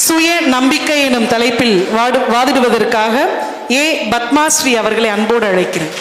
சுய நம்பிக்கை எனும் தலைப்பில் வாதிடுவதற்காக ஏ பத்மாஸ்ரீ அவர்களை அன்போடு அழைக்கிறேன்.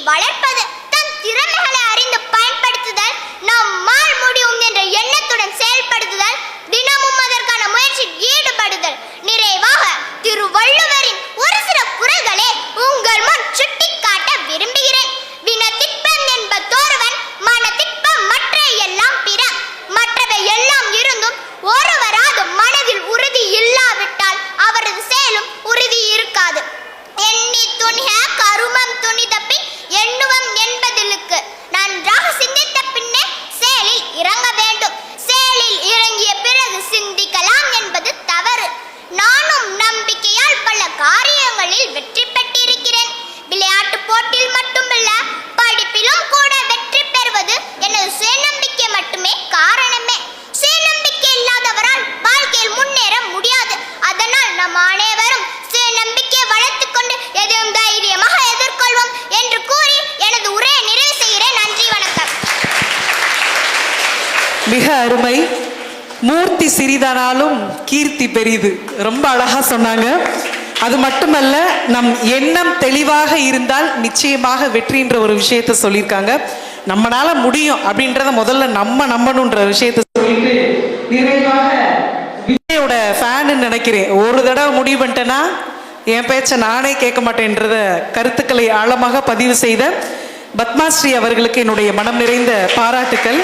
வளர்ப்பது, தன் திறமைகளை அறிந்து பயன்படுத்துதல், நம்மால் முடியும் என்ற எண்ணத்துடன் செயல்படுத்துதல், தினமும் அதற்கான முயற்சியில் ஈடுபடுதல். நிறைவாக திருவள்ளுவரின் ஒரு சில குறள்களே உங்கள் முன் சுட்டிக்காட்ட விரும்புகிறேன். வினத்திற்பம் என்பதொருவன், மனத்திற்பம் மற்ற எல்லாம் பிற. மற்றவை எல்லாம் இருந்தும் ஒருவராது மனதில் உறுதி இல்லாவிட்டால் அவரது செயலும் உறுதி இருக்காது. எண்ணி துணிக கருமம் துணிதப்பின் எண்ணுவம் என்பதிலுக்கு. நன்றாக சிந்தித்த பின்னே செயலில் இறங்க வேண்டும். செயலில் இறங்கிய பிறகு சிந்திக்கலாம் என்பது தவறு. நானும் நம்பிக்கையால் பல காரியங்களில் வெற்றி பெற்றிருக்கிறேன். விளையாட்டு போட்டியில் மட்டுமல்ல, படிப்பிலும் கூட வெற்றி பெறுவது எனது சுயநம்பிக்கை மட்டுமே காரணமே. சுயநம்பிக்கை இல்லாதவரால் வாழ்க்கையில் முன்னேற முடியாது. அதனால் நம் அனைவரும் சுயநம்பிக்கையை வளர்த்துக் கொண்டு எதையும் தைரியமாக எதிர்கொள்வோம் என்று கூறி எனது உரையை நிறைவு செய்கிறேன். நன்றி, வணக்கம். மிக அருமை. மூர்த்தி சிறிதானாலும் கீர்த்தி பெரிது. ரொம்ப அழகா சொன்னாங்க. அது மட்டுமல்ல, நம் எண்ணம் தெளிவாக இருந்தால் நிச்சயமாக வெற்றின்ற ஒரு விஷயத்த சொல்லியிருக்காங்க. நம்மளால முடியும் அப்படின்றத முதல்ல நம்பணுன்ற விஷயத்த சொல்லிட்டு நிறைவாக விஜயோட ஃபேன்னு நினைக்கிறேன். ஒரு தடவை முடிவு பண்ணிட்டேன்னா என் பேச்சை நானே கேட்க மாட்டேன்றத கருத்துக்களை ஆழமாக பதிவு செய்த பத்மாஸ்ரீ அவர்களுக்கு என்னுடைய மனம் நிறைந்த பாராட்டுக்கள்.